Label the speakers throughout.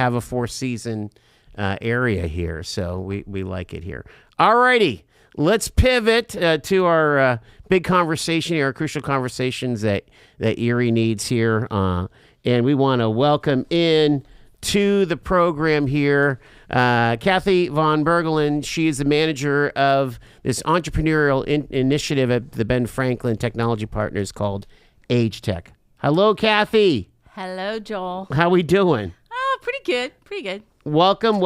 Speaker 1: have a four-season area here, so we like it here. All righty, let's pivot to our big conversation here, our crucial conversations that Erie needs here, and we want to welcome in to the program here Cathy von Birgelen. She is the manager of this entrepreneurial initiative at the Ben Franklin Technology Partners called AgeTech. Hello, Cathy.
Speaker 2: Hello, Joel.
Speaker 1: How we doing?
Speaker 2: Oh, pretty good.
Speaker 1: Welcome.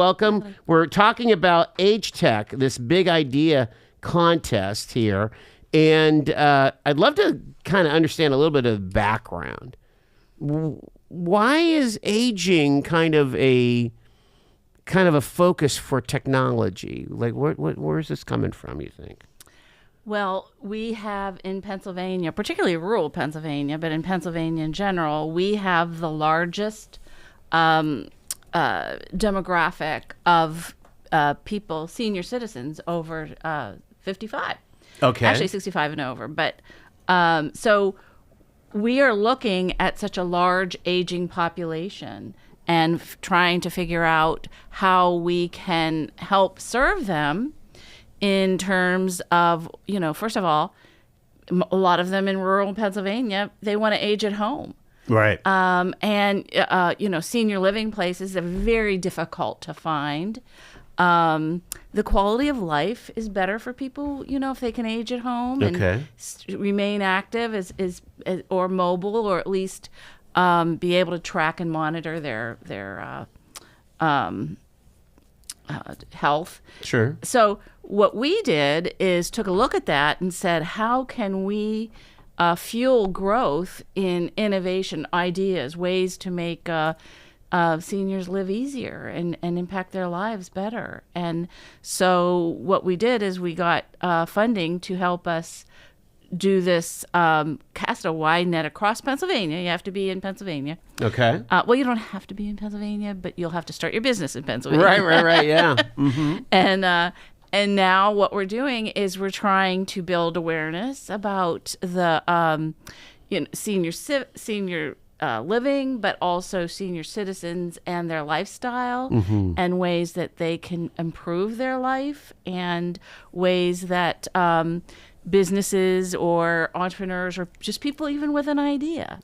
Speaker 1: We're talking about AgeTech, this big idea contest here, and I'd love to kind of understand a little bit of background. Why is aging kind of a focus for technology? Like, where is this coming from, you think?
Speaker 2: Well, we have in Pennsylvania, particularly rural Pennsylvania, but in Pennsylvania in general, we have the largest demographic of people, senior citizens over 55.
Speaker 1: Okay.
Speaker 2: Actually, 65 and over. But so we are looking at such a large aging population and trying to figure out how we can help serve them in terms of, first of all, a lot of them in rural Pennsylvania, they want to age at home.
Speaker 1: Right.
Speaker 2: Senior living places are very difficult to find. The quality of life is better for people, if they can age at home and remain active or mobile, or at least be able to track and monitor their health.
Speaker 1: Sure.
Speaker 2: So what we did is took a look at that and said, how can we fuel growth in innovation, ideas, ways to make seniors live easier and impact their lives better. And so what we did is we got funding to help us do this, cast a wide net across Pennsylvania. You have to be in Pennsylvania.
Speaker 1: Okay.
Speaker 2: Well, you don't have to be in Pennsylvania, but you'll have to start your business in Pennsylvania.
Speaker 1: Right, yeah. Mm-hmm.
Speaker 2: And now what we're doing is we're trying to build awareness about the senior living, but also senior citizens and their lifestyle, and ways that they can improve their life, and ways that businesses or entrepreneurs or just people even with an idea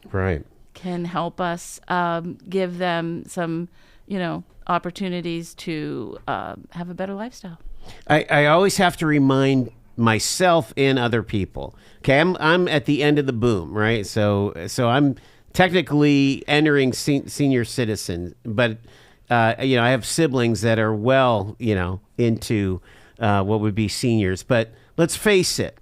Speaker 2: can help us give them some, opportunities to have a better lifestyle.
Speaker 1: I always have to remind myself and other people. Okay, I'm at the end of the boom, right? So I'm technically entering senior citizen, but I have siblings that are well, into what would be seniors. But let's face it,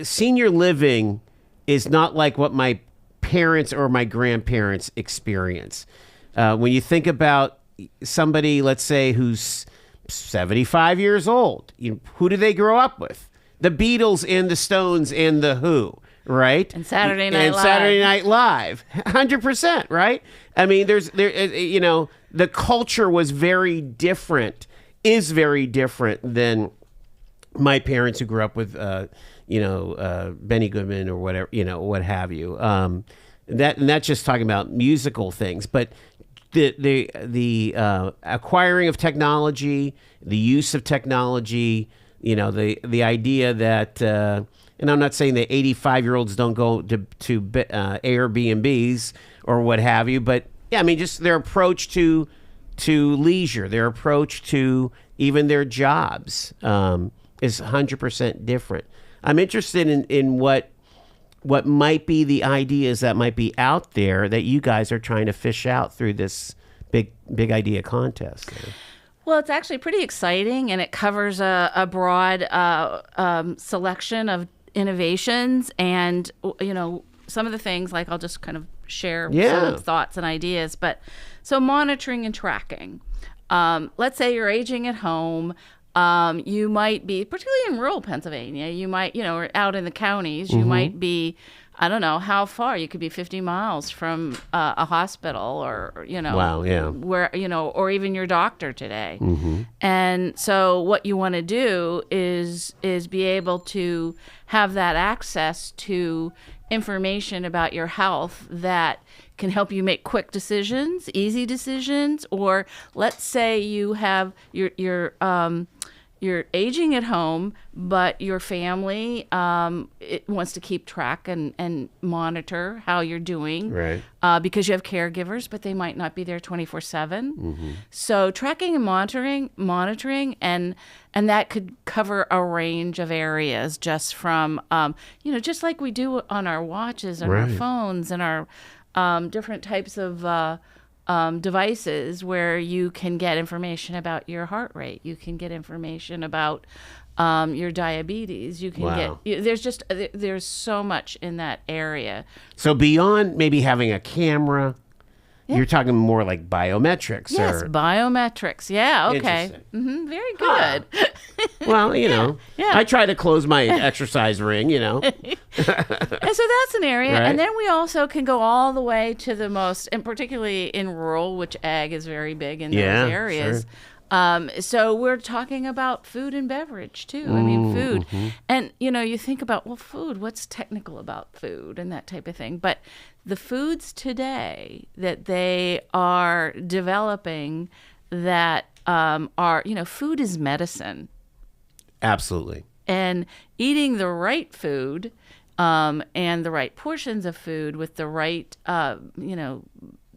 Speaker 1: senior living is not like what my parents or my grandparents experience. When you think about somebody, let's say, who's 75 years old, who do they grow up with? The Beatles and the Stones and the Who, right?
Speaker 2: And Saturday Night
Speaker 1: Live, 100%, right? I mean, the culture was very different, is very different than my parents who grew up with, Benny Goodman or whatever, what have you. And that's just talking about musical things, but the acquiring of technology, the use of technology, the idea that, and I'm not saying that 85-year-olds don't go to Airbnbs or what have you, but yeah, I mean, just their approach to leisure, their approach to even their jobs is 100% different. I'm interested in what might be the ideas that might be out there that you guys are trying to fish out through this big idea contest.
Speaker 2: Well, it's actually pretty exciting, and it covers a broad selection of innovations, and some of the things, like, I'll just kind of share some thoughts and ideas. But so monitoring and tracking. Let's say you're aging at home. You might be, particularly in rural Pennsylvania, you might, or out in the counties, you might be, I don't know how far, you could be 50 miles from a hospital, or,
Speaker 1: wow, yeah,
Speaker 2: where, or even your doctor today. And so what you want to do is be able to have that access to information about your health that can help you make quick decisions, easy decisions, or let's say you have you're aging at home, but your family it wants to keep track and monitor how you're doing,
Speaker 1: Right.
Speaker 2: Because you have caregivers, but they might not be there 24/7. So tracking and monitoring, and that could cover a range of areas, just from just like we do on our watches and our
Speaker 1: Right.
Speaker 2: phones and our different types of devices, where you can get information about your heart rate. You can get information about your diabetes. You can
Speaker 1: Wow.
Speaker 2: there's so much in that area.
Speaker 1: So beyond maybe having a camera, you're talking more like biometrics.
Speaker 2: Yes,
Speaker 1: or
Speaker 2: biometrics. Yeah, okay.
Speaker 1: Interesting.
Speaker 2: Very good.
Speaker 1: Well,
Speaker 2: Yeah.
Speaker 1: I try to close my exercise ring,
Speaker 2: And so that's an area.
Speaker 1: Right.
Speaker 2: And then we also can go all the way to the most, and particularly in rural, which ag is very big in
Speaker 1: Yeah,
Speaker 2: those areas. So we're talking about food and beverage too. I mean, food. And, you think about, well, food, what's technical about food and that type of thing. But the foods today that they are developing that are, food is medicine.
Speaker 1: Absolutely.
Speaker 2: And eating the right food and the right portions of food with the right,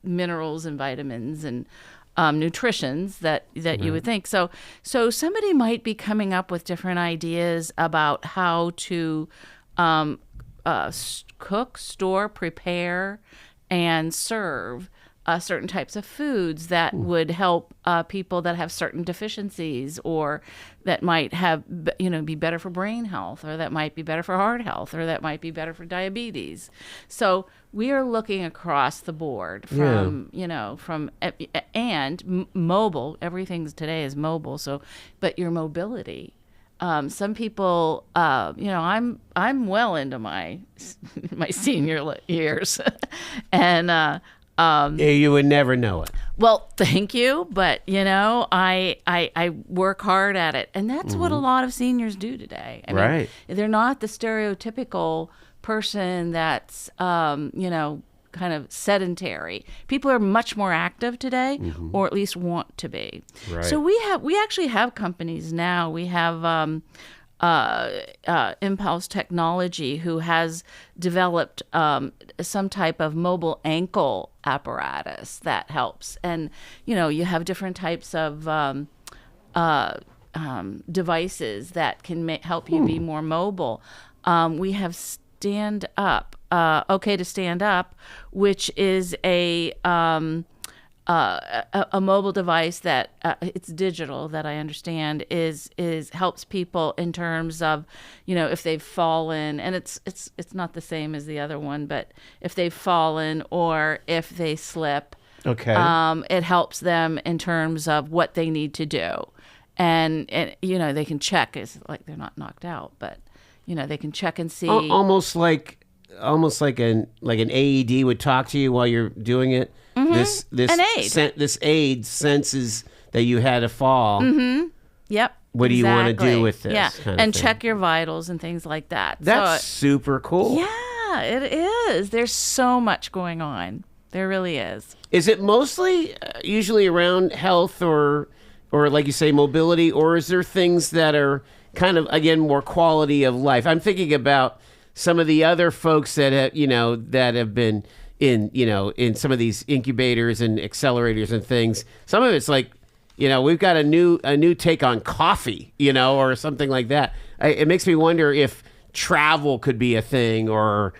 Speaker 2: minerals and vitamins and nutritions that you would think. So somebody might be coming up with different ideas about how to cook, store, prepare, and serve certain types of foods that would help people that have certain deficiencies, or that might have, be better for brain health, or that might be better for heart health, or that might be better for diabetes. So we are looking across the board from, mobile. Everything today is mobile. So, but your mobility. Some people, I'm well into my senior years, and
Speaker 1: You would never know it.
Speaker 2: well, thank you, but I work hard at it, and that's what a lot of seniors do today. I mean,
Speaker 1: Right.
Speaker 2: they're not the stereotypical person that's kind of sedentary. People are much more active today, or at least want to be.
Speaker 1: Right.
Speaker 2: So we actually have companies now. We have Impulse Technology, who has developed some type of mobile ankle apparatus that helps. And, you have different types of devices that can help you be more mobile. We have Stand Up, OK to Stand Up, which is a mobile device that it's digital, that I understand is helps people in terms of, if they've fallen, and it's not the same as the other one, but if they've fallen or if they slip,
Speaker 1: Okay.
Speaker 2: it helps them in terms of what they need to do, and they can check. It's like they're not knocked out, but they can check and see.
Speaker 1: Almost like an AED would talk to you while you're doing it. This
Speaker 2: An aid.
Speaker 1: This aid senses that you had a fall.
Speaker 2: Yep.
Speaker 1: What do you want to do
Speaker 2: exactly.
Speaker 1: with this?
Speaker 2: Yeah,
Speaker 1: kind of
Speaker 2: and
Speaker 1: thing?
Speaker 2: check your vitals and things like that.
Speaker 1: That's
Speaker 2: So,
Speaker 1: super cool.
Speaker 2: yeah, it is. There's so much going on. There really is.
Speaker 1: Is it mostly usually around health or like you say, mobility, or is there things that are kind of, again, more quality of life? I'm thinking about some of the other folks that have been in some of these incubators and accelerators and things. Some of it's like, we've got a new take on coffee, or something like that. It makes me wonder if travel could be a thing, or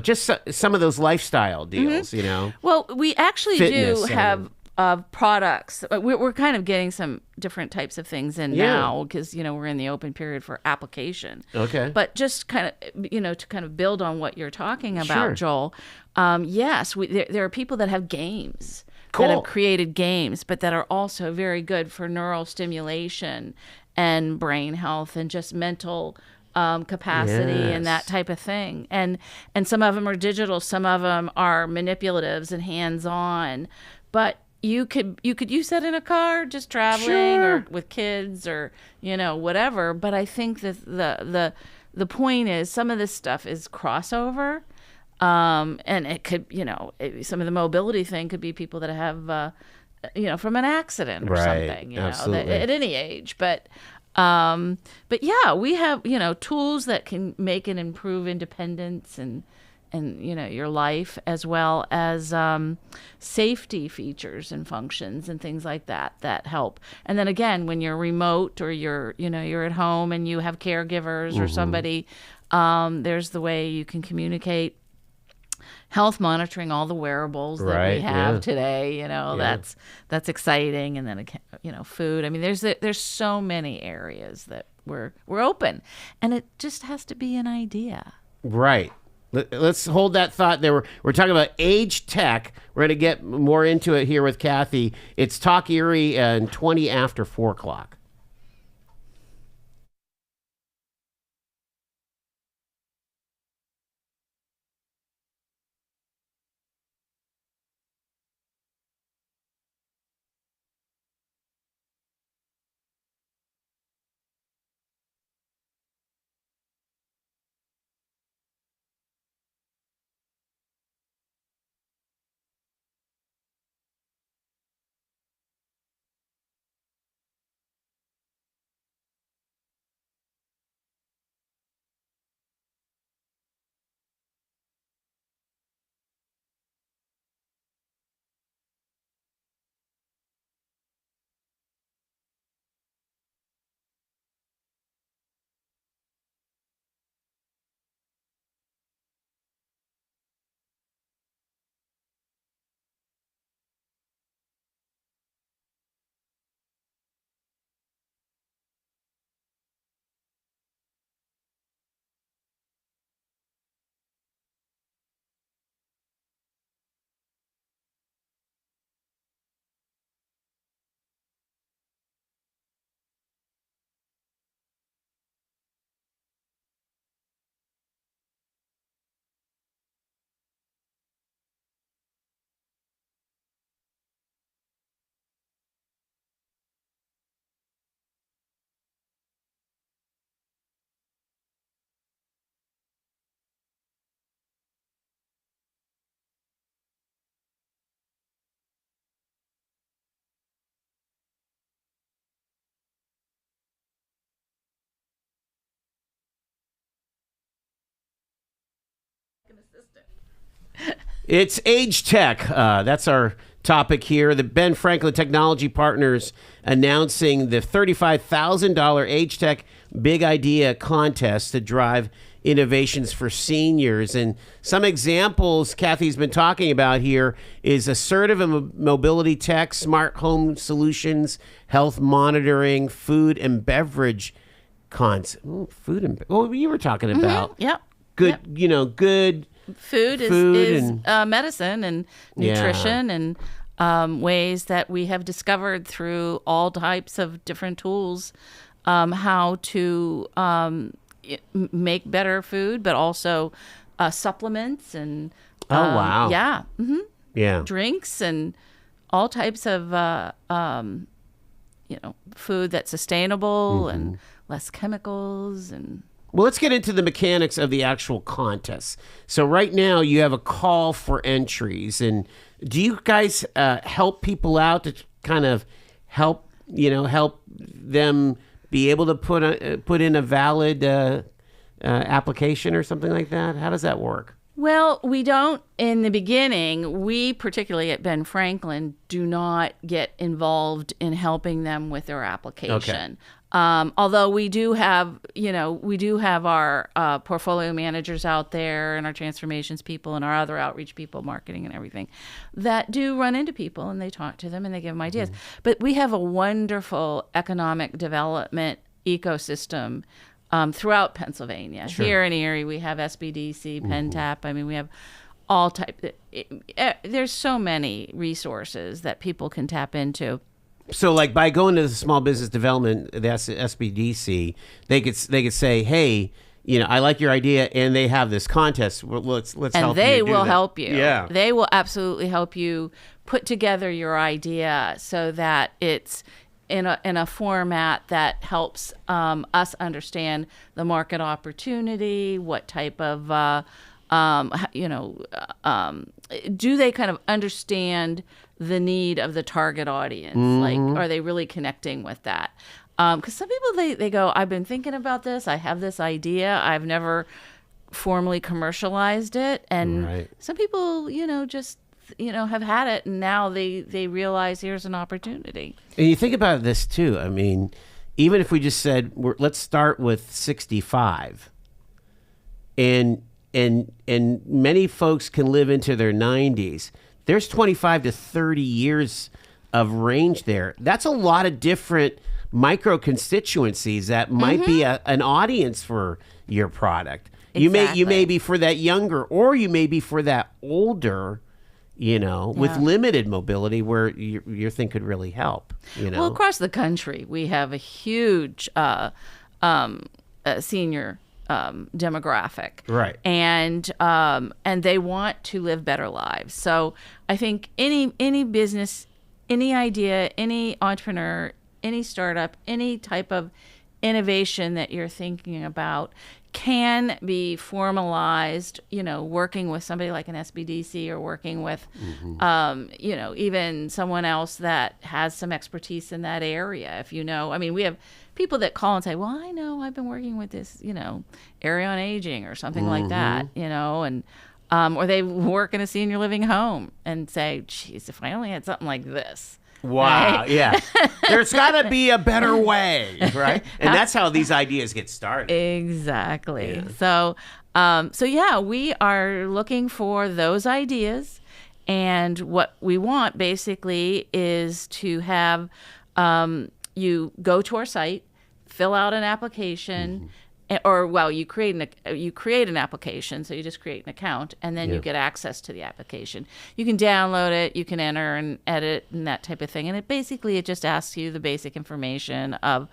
Speaker 1: just some of those lifestyle deals,
Speaker 2: Well, we actually
Speaker 1: Fitness
Speaker 2: do have products. We're kind of getting some different types of things in now, because we're in the open period for application.
Speaker 1: Okay.
Speaker 2: But just kind of to kind of build on what you're talking about,
Speaker 1: Sure.
Speaker 2: Joel. Yes, there are people that have games.
Speaker 1: Cool.
Speaker 2: That have created games, but that are also very good for neural stimulation and brain health and just mental capacity and that
Speaker 1: Yes.
Speaker 2: type of thing. And some of them are digital, some of them are manipulatives and hands-on. But you could use that in a car, just traveling,
Speaker 1: Sure.
Speaker 2: or with kids, or whatever. But I think that the point is, some of this stuff is crossover. And it could, some of the mobility thing could be people that have, from an accident or
Speaker 1: Right.
Speaker 2: something,
Speaker 1: Absolutely.
Speaker 2: at any age. But yeah, we have, tools that can make and improve independence and your life, as well as safety features and functions and things like that help. And then again, when you're remote or you're at home and you have caregivers or somebody, there's the way you can communicate. Health monitoring, all the wearables that
Speaker 1: Right,
Speaker 2: we have
Speaker 1: yeah.
Speaker 2: today, that's exciting. And then food. I mean, there's so many areas that we're open, and it just has to be an idea.
Speaker 1: Right. Let's hold that thought there. We're talking about AgeTech. We're going to get more into it here with Cathy. It's Talk Erie and 20 after 4 o'clock. It's AgeTech. That's our topic here. The Ben Franklin Technology Partners announcing the $35,000 AgeTech Big Idea contest to drive innovations for seniors. And some examples Cathy's been talking about here is assertive and mobility tech, smart home solutions, health monitoring, food and beverage food and you were talking about.
Speaker 2: Yep.
Speaker 1: Good,
Speaker 2: Yep.
Speaker 1: good
Speaker 2: Food is medicine and nutrition and ways that we have discovered through all types of different tools how to make better food, but also supplements and
Speaker 1: wow.
Speaker 2: yeah, drinks and all types of food that's sustainable and less chemicals and.
Speaker 1: Well, let's get into the mechanics of the actual contest. So right now you have a call for entries, and do you guys help people out to kind of help them be able to put in a valid application or something like that? How does that work?
Speaker 2: Well, we don't in the beginning. We, particularly at Ben Franklin, do not get involved in helping them with their application. Although we do have our portfolio managers out there and our transformations people and our other outreach people, marketing and everything, that do run into people and they talk to them and they give them ideas. But we have a wonderful economic development ecosystem throughout Pennsylvania.
Speaker 1: Sure.
Speaker 2: Here in Erie, we have SBDC, PennTap. I mean, we have all type. There's so many resources that people can tap into.
Speaker 1: So, like by going to the small business development, that's the SBDC, they could say, hey, I like your idea, and they have this contest. Well, let's help you.
Speaker 2: And they
Speaker 1: do
Speaker 2: will
Speaker 1: that.
Speaker 2: help you.
Speaker 1: Yeah,
Speaker 2: they will absolutely help you put together your idea so that it's in a format that helps us understand the market opportunity, what type of Do they kind of understand the need of the target audience? Like, are they really connecting with that? Because some people, they go, I've been thinking about this. I have this idea. I've never formally commercialized it. And some people, just, have had it. And now they realize here's an opportunity.
Speaker 1: And you think about this too. I mean, even if we just said, let's start with 65 and many folks can live into their 90s. There's 25 to 30 years of range there. That's a lot of different micro constituencies that might be an audience for your product.
Speaker 2: Exactly.
Speaker 1: You may be for that younger, or you may be for that older, with limited mobility where your thing could really help.
Speaker 2: Well, across the country, we have a huge senior demographic,
Speaker 1: right?
Speaker 2: And they want to live better lives. So I think any business, any idea, any entrepreneur, any startup, any type of innovation that you're thinking about can be formalized, working with somebody like an SBDC or working with, even someone else that has some expertise in that area. If we have people that call and say, well, I know I've been working with this, area on aging or something like that, and or they work in a senior living home and say, geez, if I only had something like this.
Speaker 1: Wow.
Speaker 2: Right?
Speaker 1: Yeah. There's got to be a better way, right? And that's how these ideas get started.
Speaker 2: Exactly. Yeah. So we are looking for those ideas. And what we want basically is to have you go to our site, fill out an application, you create an application. So you just create an account, and then you get access to the application. You can download it, you can enter and edit and that type of thing. And it just asks you the basic information of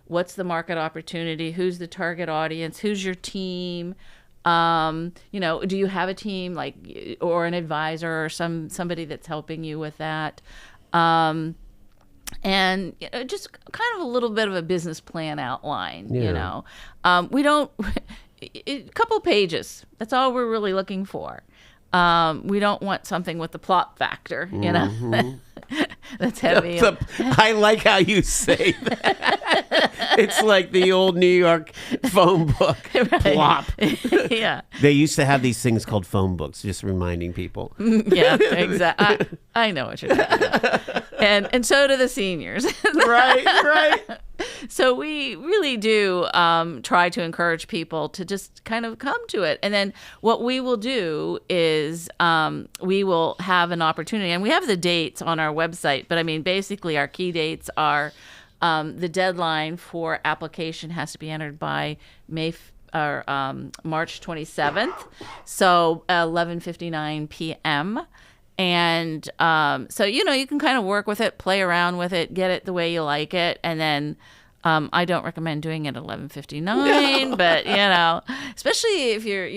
Speaker 2: what's the market opportunity, who's the target audience, who's your team. Do you have a team or an advisor or somebody that's helping you with that? And just kind of a little bit of a business plan outline, we don't, a couple pages. That's all we're really looking for. We don't want something with the plot factor, that's heavy.
Speaker 1: I like how you say that. It's like the old New York phone book. Plop.
Speaker 2: Yeah.
Speaker 1: They used to have these things called phone books, just reminding people.
Speaker 2: Yeah, exactly. I know what you're talking about. And so do the seniors.
Speaker 1: Right.
Speaker 2: So we really do try to encourage people to just kind of come to it. And then what we will do is we will have an opportunity, and we have the dates on our website, but basically our key dates are the deadline for application has to be entered by March 27th, so 11:59 p.m. And so, you can kind of work with it, play around with it, get it the way you like it. And then I don't recommend doing it at 11:59, but, especially if you're,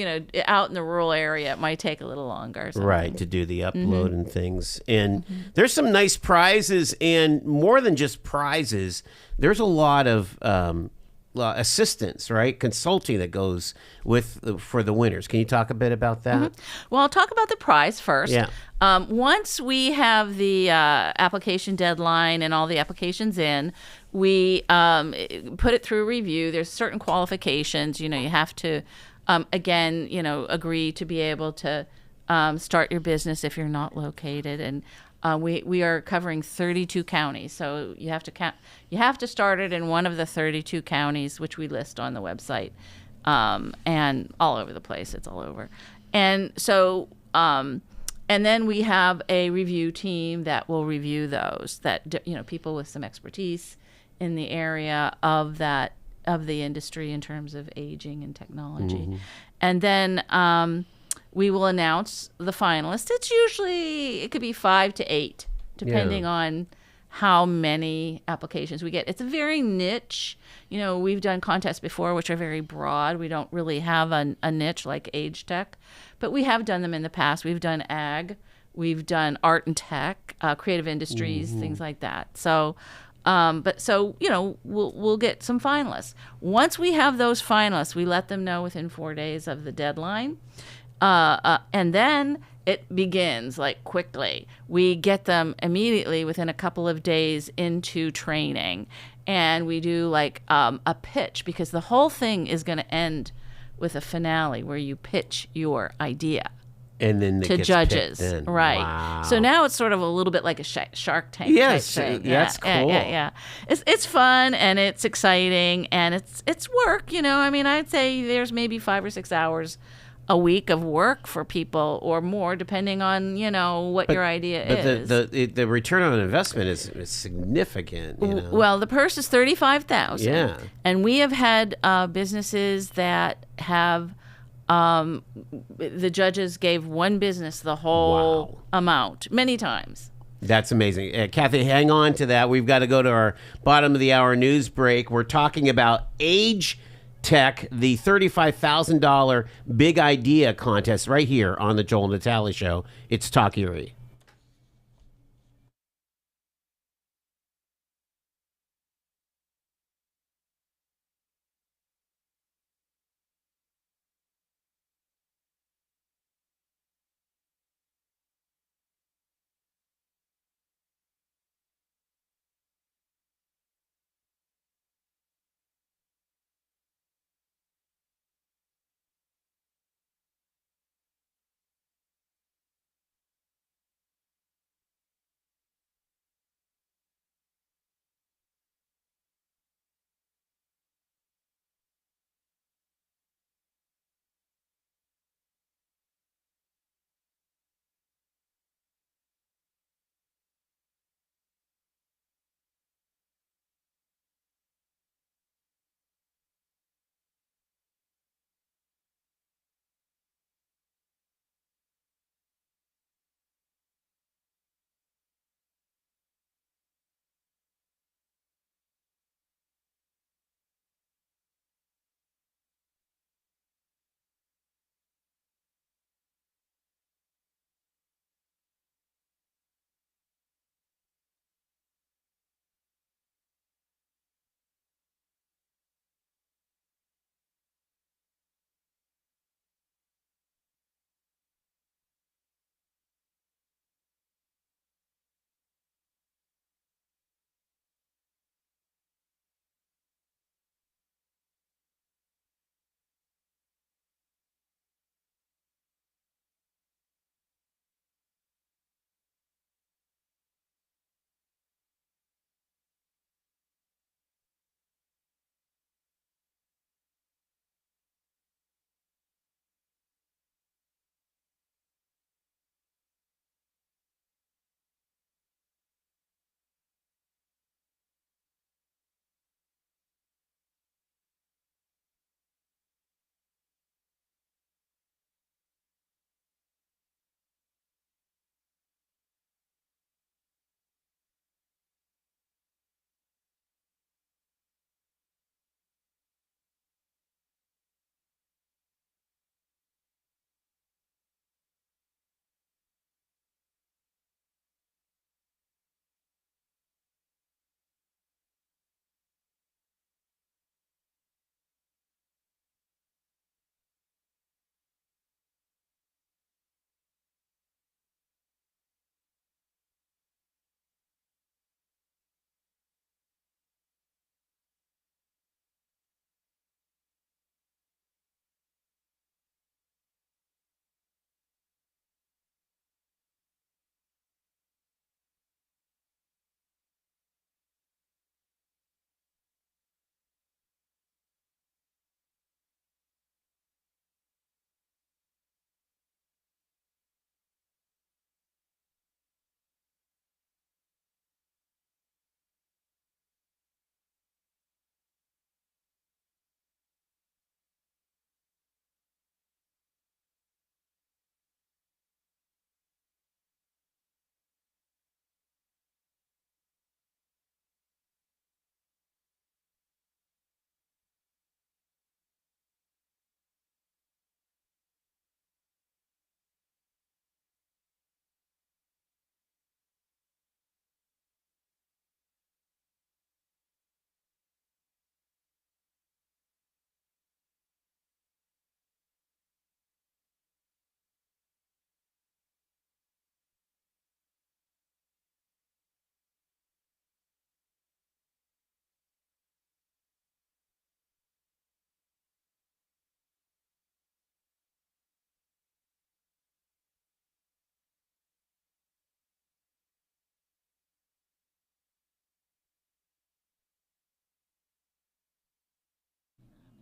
Speaker 2: out in the rural area, it might take a little longer.
Speaker 1: Right, to do the upload and things. And there's some nice prizes, and more than just prizes, there's a lot of assistance, right? Consulting that goes for the winners. Can you talk a bit about that?
Speaker 2: Well, I'll talk about the prize first.
Speaker 1: Yeah.
Speaker 2: Once we have the application deadline and all the applications in, we put it through review. There's certain qualifications. You have to, again, agree to be able to start your business if you're not located. And we are covering 32 counties, so you have to count. You have to start it in one of the 32 counties, which we list on the website, and all over the place. It's all over, and so and then we have a review team that will review those. That people with some expertise in the area of the industry in terms of aging and technology, and then. We will announce the finalists. It could be 5 to 8, depending on how many applications we get. It's a very niche. We've done contests before, which are very broad. We don't really have a niche like AgeTech, but we have done them in the past. We've done ag, we've done art and tech, creative industries, things like that. So But so, we'll get some finalists. Once we have those finalists, we let them know within 4 days of the deadline. And then it begins like quickly. We get them immediately within a couple of days into training. And we do like a pitch, because the whole thing is going to end with a finale where you pitch your idea
Speaker 1: And then
Speaker 2: to judges, right?
Speaker 1: Wow.
Speaker 2: So now it's sort of a little bit like a Shark Tank.
Speaker 1: Yes,
Speaker 2: type thing.
Speaker 1: that's cool.
Speaker 2: Yeah. It's fun and it's exciting and it's work. I mean, I'd say there's maybe 5 or 6 hours a week of work for people, or more, depending on what your idea is.
Speaker 1: But the return on investment is significant.
Speaker 2: Well, the purse is $35,000.
Speaker 1: Yeah.
Speaker 2: And we have had businesses that have. The judges gave one business the whole amount many times.
Speaker 1: That's amazing. Cathy, hang on to that. We've got to go to our bottom of the hour news break. We're talking about AgeTech, the $35,000 big idea contest right here on the Joel Natale Show. It's Talk Erie.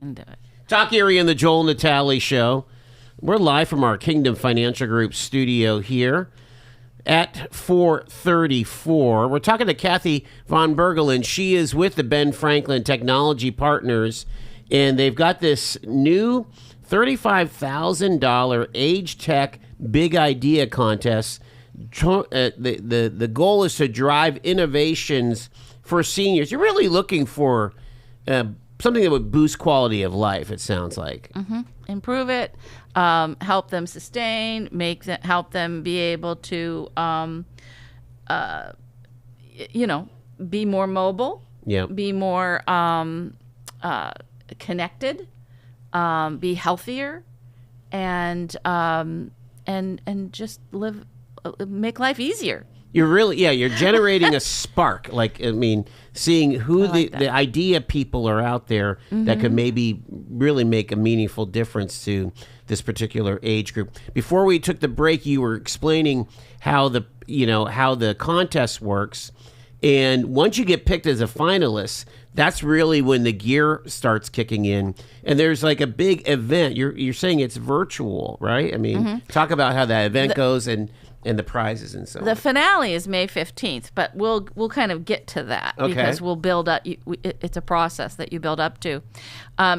Speaker 2: and do it.
Speaker 1: Talk Erie and the Joel Natale Show. We're live from our Kingdom Financial Group studio here at 434. We're talking to Cathy von Birgelen. She is with the Ben Franklin Technology Partners, and they've got this new $35,000 AgeTech Big Idea Contest. The goal is to drive innovations for seniors. You're really looking for something that would boost quality of life, it sounds like.
Speaker 2: Mm-hmm. Improve it, help them sustain, help them be able to, be more mobile, be more connected, be healthier, and just make life easier.
Speaker 1: You're generating a spark. Seeing who the idea people are out there that could maybe really make a meaningful difference to this particular age group. Before we took the break, you were explaining how the contest works. And once you get picked as a finalist, that's really when the gear starts kicking in. And there's like a big event. You're saying it's virtual, right? I mean, talk about how that event goes and the prizes and so on.
Speaker 2: The finale is May 15th, but we'll kind of get to that because we'll build up. It's a process that you build up to.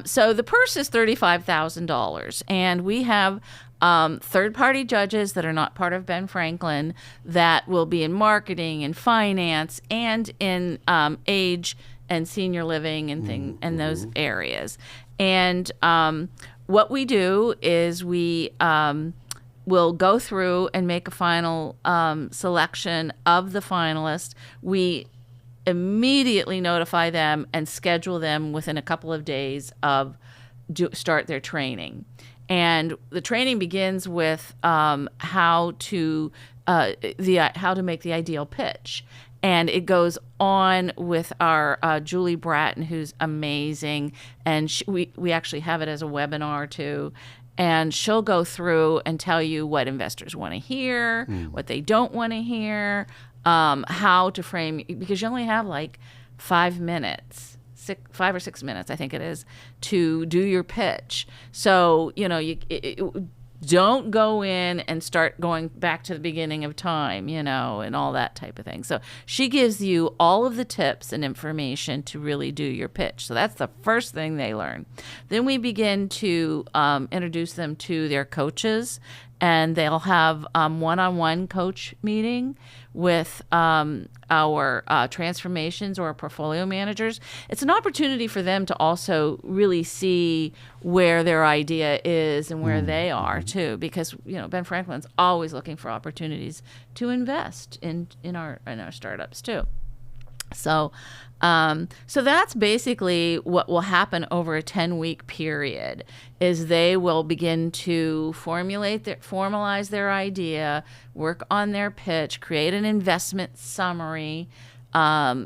Speaker 2: So the purse is $35,000, and we have third-party judges that are not part of Ben Franklin that will be in marketing and finance and in age and senior living and and those areas. And what we do is we'll go through and make a final selection of the finalists. We immediately notify them and schedule them within a couple of days of start their training. And the training begins with how to make the ideal pitch. And it goes on with our Julie Bratton, who's amazing. And we actually have it as a webinar too. And she'll go through and tell you what investors want to hear, what they don't want to hear, how to frame, because you only have like 5 minutes, 5 or 6 minutes, I think it is, to do your pitch. So, don't go in and start going back to the beginning of time, and all that type of thing. So she gives you all of the tips and information to really do your pitch. So that's the first thing they learn. Then we begin to introduce them to their coaches, and they'll have one-on-one coach meeting with our transformations or portfolio managers. It's an opportunity for them to also really see where their idea is and where they are too, because Ben Franklin's always looking for opportunities to invest in our startups too. So that's basically what will happen over a 10-week period. Is they will begin to formalize their idea, work on their pitch, create an investment summary,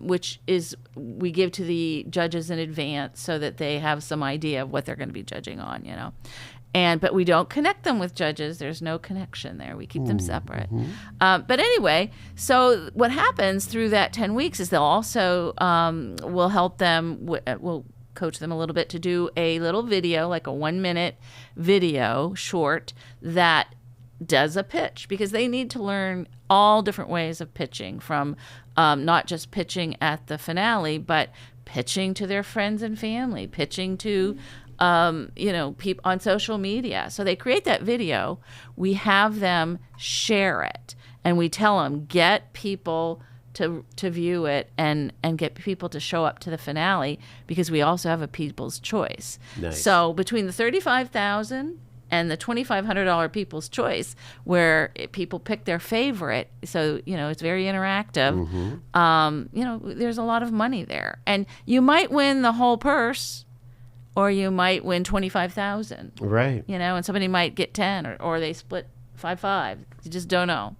Speaker 2: which is we give to the judges in advance so that they have some idea of what they're going to be judging on, But we don't connect them with judges. There's no connection there. We keep them separate. But anyway, so what happens through that 10 weeks is they'll also, we'll help them, we'll coach them a little bit to do a little video, like a 1-minute video short that does a pitch, because they need to learn all different ways of pitching, from not just pitching at the finale, but pitching to their friends and family, pitching to people on social media. So they create that video. We have them share it, and we tell them, get people to view it and get people to show up to the finale, because we also have a People's Choice.
Speaker 1: Nice.
Speaker 2: So between the $35,000 and the $2,500 People's Choice, where people pick their favorite, so it's very interactive. There's a lot of money there, and you might win the whole purse, or you might win $25,000.
Speaker 1: Right.
Speaker 2: And somebody might get 10, or they split 5-5. You just don't know.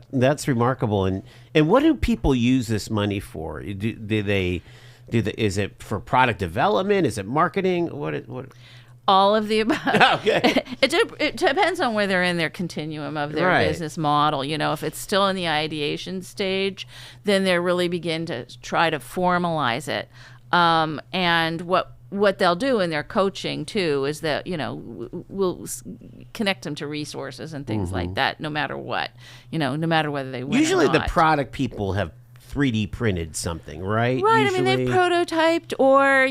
Speaker 1: That's remarkable. And what do people use this money for? Is it for product development? Is it marketing? What?
Speaker 2: All of the above.
Speaker 1: Okay.
Speaker 2: It depends on where they're in their continuum of their business model. If it's still in the ideation stage, then they really begin to try to formalize it. And what what they'll do in their coaching too is that, we'll connect them to resources and things like that, no matter what, no matter whether they win
Speaker 1: Usually
Speaker 2: or not.
Speaker 1: the product people have 3D printed something, right?
Speaker 2: Right.
Speaker 1: Usually.
Speaker 2: I mean, they've prototyped, or,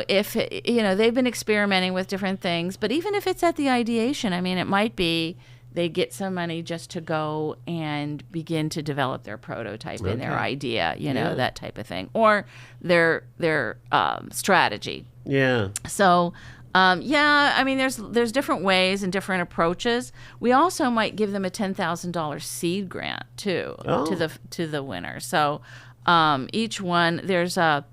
Speaker 2: if, they've been experimenting with different things. But even if it's at the ideation, I mean, it might be they get some money just to go and begin to develop their prototype and their idea, that type of thing, or their strategy.
Speaker 1: Yeah.
Speaker 2: So, I mean, there's different ways and different approaches. We also might give them a $10,000 seed grant too to the winner. So, each one there's a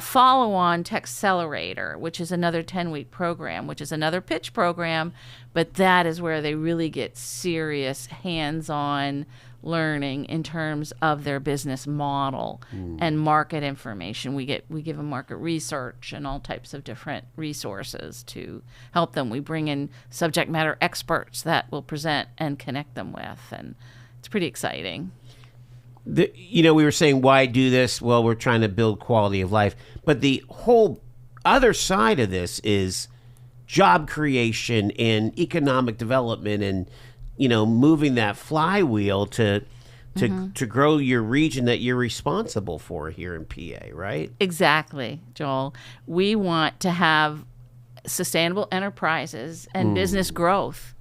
Speaker 2: follow-on Techcelerator, which is another 10-week program, which is another pitch program, but that is where they really get serious hands-on learning in terms of their business model and market information. We give them market research and all types of different resources to help them. We bring in subject matter experts that will present and connect them with, and it's pretty exciting.
Speaker 1: We were saying, why do this? Well, we're trying to build quality of life. But the whole other side of this is job creation and economic development and, moving that flywheel to grow your region that you're responsible for here in PA, right?
Speaker 2: Exactly, Joel. We want to have sustainable enterprises and business growth.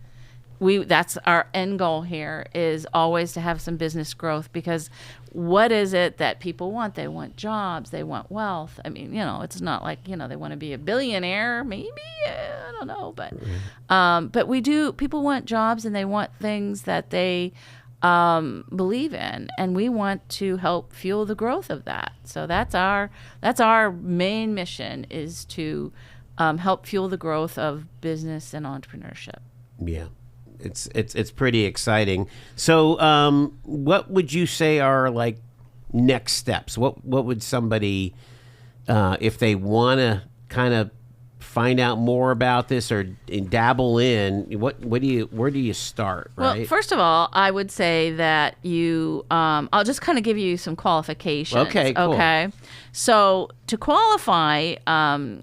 Speaker 2: That's our end goal here, is always to have some business growth, because what is it that people want? They want jobs, they want wealth. I mean, it's not like, they want to be a billionaire, maybe, I don't know, but people want jobs and they want things that they believe in, and we want to help fuel the growth of that. So that's our main mission, is to help fuel the growth of business and entrepreneurship.
Speaker 1: Yeah. It's pretty exciting. So, what would you say are like next steps? What would somebody, if they want to kind of find out more about this or dabble in, where do you start? Right.
Speaker 2: Well, first of all, I would say that I'll just kind of give you some qualifications.
Speaker 1: Okay. Cool.
Speaker 2: Okay. So to qualify,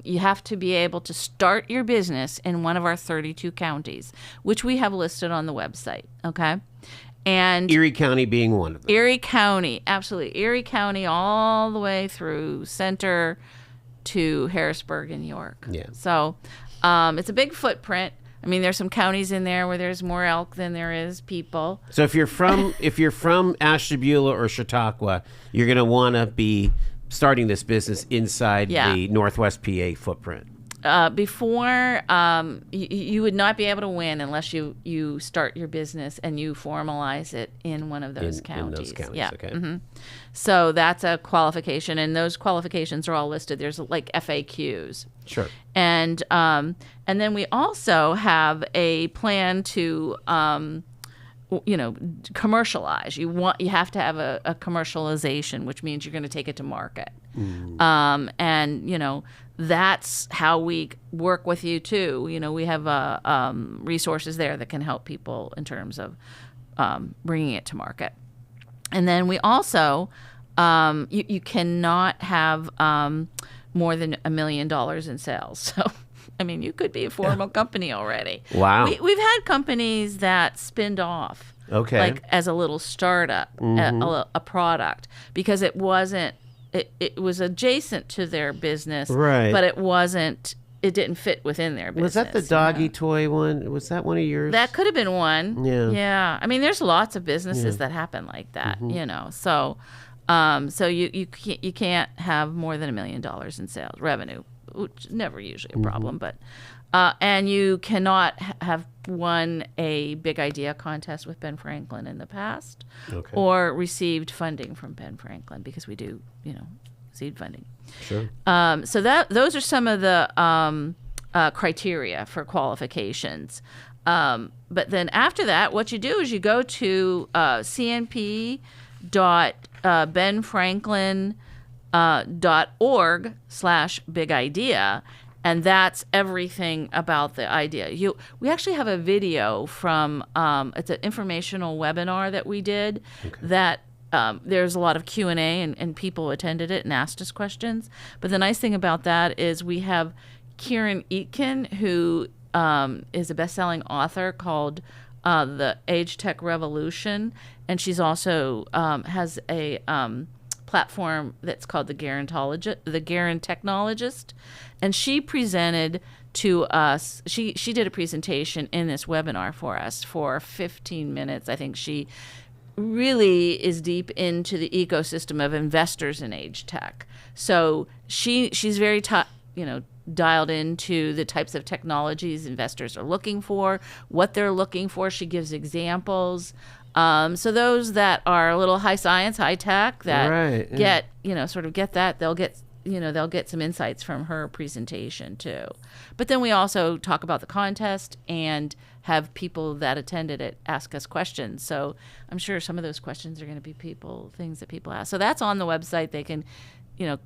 Speaker 2: you have to be able to start your business in one of our 32 counties, which we have listed on the website. Okay. And
Speaker 1: Erie County being one of them.
Speaker 2: Erie County, absolutely. Erie County all the way through center to Harrisburg and York.
Speaker 1: Yeah.
Speaker 2: So it's a big footprint. I mean, there's some counties in there where there's more elk than there is people.
Speaker 1: So if you're from Ashtabula or Chautauqua, you're going to want to be starting this business inside the Northwest PA footprint.
Speaker 2: Before, you would not be able to win unless you start your business and you formalize it in one of those counties.
Speaker 1: In those counties,
Speaker 2: yeah.
Speaker 1: okay.
Speaker 2: Mm-hmm. So that's a qualification, and those qualifications are all listed. There's like FAQs.
Speaker 1: Sure.
Speaker 2: And then we also have a plan to commercialize. You have to have a commercialization, which means you're going to take it to market. And that's how we work with you too. We have resources there that can help people in terms of bringing it to market. And then we also, you cannot have more than $1 million in sales. So, I mean, you could be a formal company already.
Speaker 1: Wow.
Speaker 2: We've had companies that spinned off, like as a little startup, a product, because it wasn't. It was adjacent to their business,
Speaker 1: right?
Speaker 2: But it didn't fit within their business.
Speaker 1: Was that the doggy toy one? Was that one of yours?
Speaker 2: That could have been one.
Speaker 1: Yeah.
Speaker 2: Yeah. I mean, there's lots of businesses that happen like that, So, so you can't have more than $1 million in sales revenue, which is never usually a problem, but. And you cannot have won a big idea contest with Ben Franklin in the past, or received funding from Ben Franklin, because we do, seed funding.
Speaker 1: Sure.
Speaker 2: So those are some of the criteria for qualifications. But then after that, what you do is you go to cnp.benfranklin.org/big idea. And that's everything about the idea. We actually have a video from, it's an informational webinar that we did that there's a lot of Q&A and people attended it and asked us questions. But the nice thing about that is we have Kieran Eatkin, who is a best-selling author called The AgeTech Revolution, and she's also has a platform that's called the Gerontechnologist, and she presented to us. She did a presentation in this webinar for us for 15 minutes. I think she really is deep into the ecosystem of investors in age tech. So she's very dialed into the types of technologies investors are looking for, what they're looking for. She gives examples. So those that are a little high science, high tech, that get that, they'll get some insights from her presentation too. But then we also talk about the contest and have people that attended it ask us questions. So I'm sure some of those questions are going to be things that people ask. So that's on the website. They can,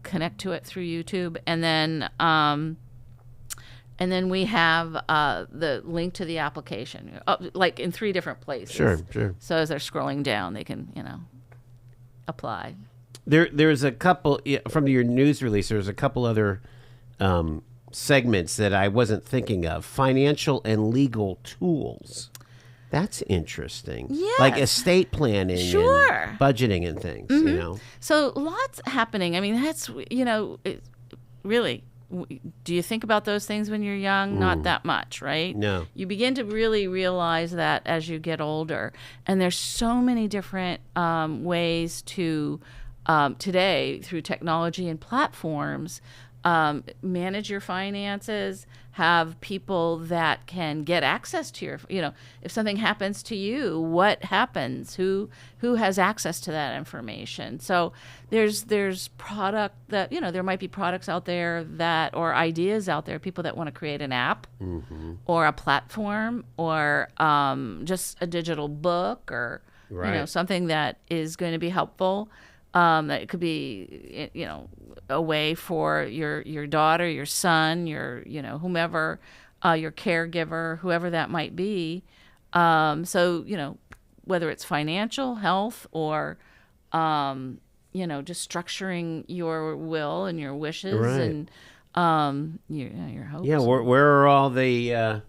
Speaker 2: connect to it through YouTube. And then we have the link to the application, like in 3 different places.
Speaker 1: Sure.
Speaker 2: So as they're scrolling down, they can, apply.
Speaker 1: There's a couple from your news release. There's a couple other segments that I wasn't thinking of. Financial and legal tools. That's interesting.
Speaker 2: Yes.
Speaker 1: Like estate planning,
Speaker 2: sure,
Speaker 1: and budgeting and things.
Speaker 2: Mm-hmm. So lots happening. I mean, that's really. Do you think about those things when you're young? Not that much, right?
Speaker 1: No.
Speaker 2: You begin to really realize that as you get older, and there's so many different ways to today through technology and platforms. Manage your finances, have people that can get access to your, if something happens to you, what happens? Who has access to that information? So there's product that, there might be products out there or ideas out there, people that want to create an app or a platform or just a digital book or, something that is going to be helpful. That it could be, a way for your daughter, your son, your, whomever, your caregiver, whoever that might be. So, whether it's financial, health, or, just structuring your will and your wishes and your hopes.
Speaker 1: Yeah, where are all the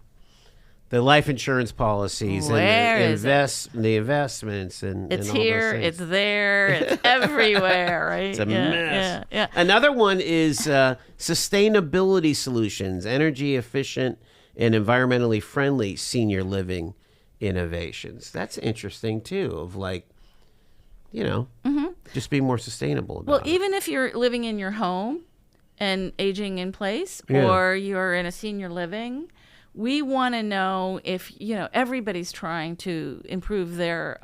Speaker 1: life insurance policies and the investments and
Speaker 2: it's
Speaker 1: and all
Speaker 2: here,
Speaker 1: those things.
Speaker 2: it's there, it's everywhere, right?
Speaker 1: It's a mess.
Speaker 2: Yeah.
Speaker 1: Another one is sustainability solutions, energy efficient and environmentally friendly senior living innovations. That's interesting too. Of just being more sustainable about
Speaker 2: Well, even if you're living in your home and aging in place, or you're in a senior living. We want to know if, everybody's trying to improve their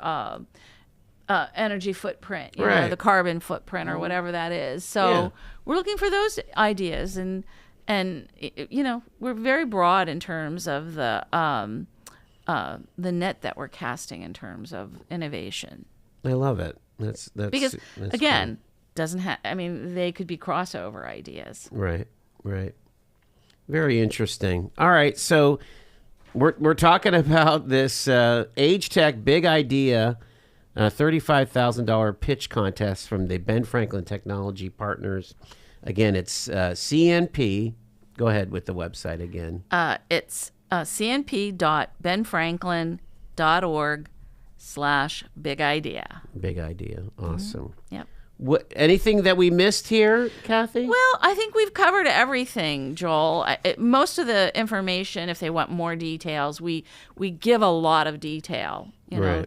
Speaker 2: energy footprint, the carbon footprint or whatever that is. So we're looking for those ideas and we're very broad in terms of the net that we're casting in terms of innovation.
Speaker 1: I love it. That's
Speaker 2: because
Speaker 1: that's
Speaker 2: again, they could be crossover ideas.
Speaker 1: Right. Very interesting. All right, so we're talking about this AgeTech big idea, $35,000 pitch contest from the Ben Franklin Technology Partners. Again, it's CNP. Go ahead with the website again.
Speaker 2: It's cnp.benfranklin.org/big idea.
Speaker 1: Big idea. Awesome.
Speaker 2: Mm-hmm. Yep.
Speaker 1: Anything that we missed here, Cathy?
Speaker 2: Well, I think we've covered everything, Joel. Most of the information, if they want more details, we give a lot of detail.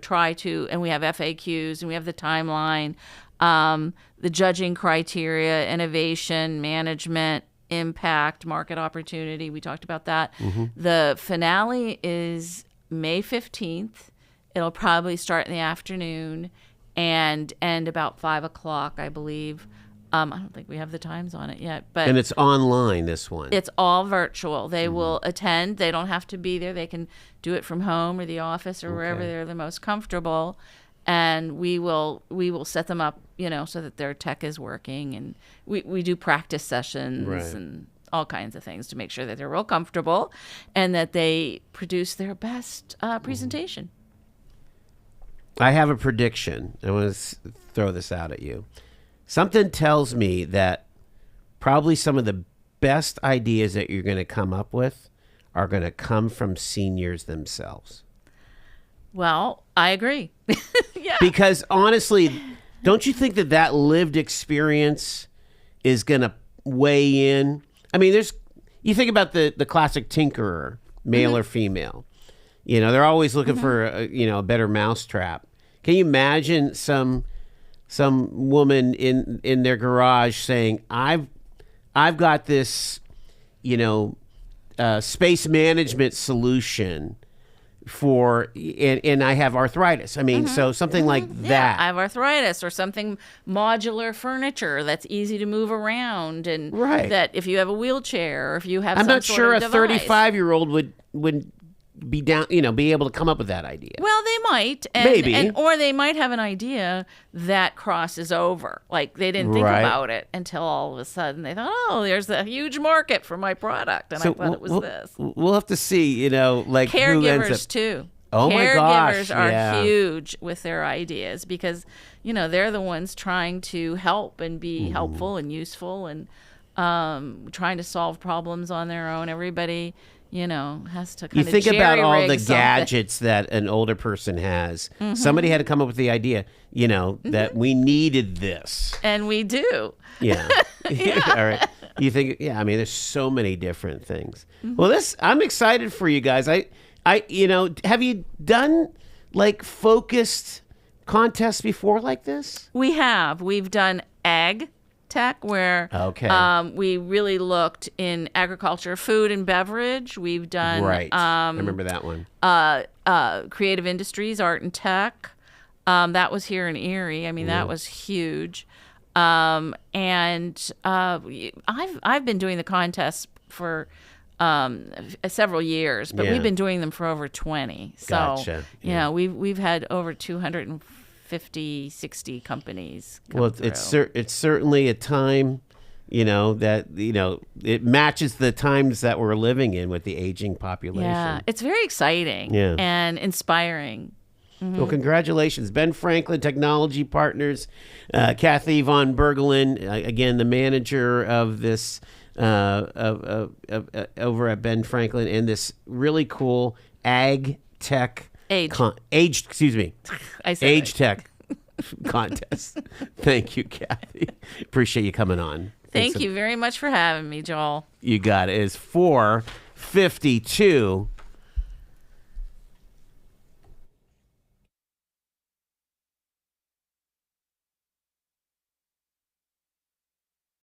Speaker 2: Try to, and we have FAQs and we have the timeline, the judging criteria, innovation, management, impact, market opportunity. We talked about that. Mm-hmm. The finale is May 15th. It'll probably start in the afternoon and end about 5:00, I believe. I don't think we have the times on it yet, but
Speaker 1: and it's online. This one.
Speaker 2: It's all virtual. They will attend. They don't have to be there. They can do it from home or the office or wherever they're the most comfortable. And we will set them up, so that their tech is working. And we do practice sessions and all kinds of things to make sure that they're real comfortable and that they produce their best presentation.
Speaker 1: I have a prediction. I want to throw this out at you. Something tells me that probably some of the best ideas that you're going to come up with are going to come from seniors themselves.
Speaker 2: Well, I agree. Yeah.
Speaker 1: Because honestly, don't you think that lived experience is going to weigh in? I mean, you think about the classic tinkerer, male or female. You know, they're always looking for a better mousetrap. Can you imagine some woman in their garage saying, "I've got this, space management solution and I have arthritis." I mean, so something like that.
Speaker 2: I have arthritis, or something modular furniture that's easy to move around, and
Speaker 1: Right.
Speaker 2: that if you have a wheelchair, or if you have
Speaker 1: I'm
Speaker 2: some
Speaker 1: not
Speaker 2: sort
Speaker 1: sure
Speaker 2: of
Speaker 1: a
Speaker 2: device.
Speaker 1: 35-year-old would be down, be able to come up with that idea.
Speaker 2: Well, they might,
Speaker 1: Maybe.
Speaker 2: or they might have an idea that crosses over. Like they didn't think
Speaker 1: Right.
Speaker 2: about it until all of a sudden they thought, "Oh, there's a huge market for my product," and I thought it was this.
Speaker 1: We'll have to see, like who ends
Speaker 2: Caregivers
Speaker 1: up.
Speaker 2: too.
Speaker 1: Oh my gosh,
Speaker 2: Caregivers are
Speaker 1: yeah.
Speaker 2: huge with their ideas because they're the ones trying to help and be helpful and useful and trying to solve problems on their own. Everybody has to kind
Speaker 1: You
Speaker 2: of
Speaker 1: think about all the
Speaker 2: jerry-rig something.
Speaker 1: gadgets that an older person has. Somebody had to come up with the idea, that we needed this.
Speaker 2: And we do.
Speaker 1: Yeah. All right. You think? Yeah. I mean, there's so many different things. Well, I'm excited for you guys. I have you done like focused contests before like this?
Speaker 2: We have. We've done AgeTech, where
Speaker 1: Okay.
Speaker 2: we really looked in agriculture, food, and beverage. We've done
Speaker 1: Right. I remember that one.
Speaker 2: creative industries, art and tech. That was here in Erie. I mean, that was huge. I've been doing the contests for several years, but
Speaker 1: Yeah.
Speaker 2: we've been doing them for over 20. So,
Speaker 1: Gotcha. Yeah.
Speaker 2: we've had over 250, 60 companies come
Speaker 1: Well,
Speaker 2: through.
Speaker 1: it's certainly a time, that it matches the times that we're living in with the aging population.
Speaker 2: Yeah, it's very exciting
Speaker 1: Yeah.
Speaker 2: and inspiring.
Speaker 1: Well, congratulations, Ben Franklin Technology Partners, Cathy von Birgelen, again the manager of this over at Ben Franklin, and this really cool AgeTech excuse me,
Speaker 2: I said it.
Speaker 1: AgeTech contest. Thank you, Cathy. Appreciate you coming on.
Speaker 2: Thank you very much for having me, Joel.
Speaker 1: You got it. It's 4:52.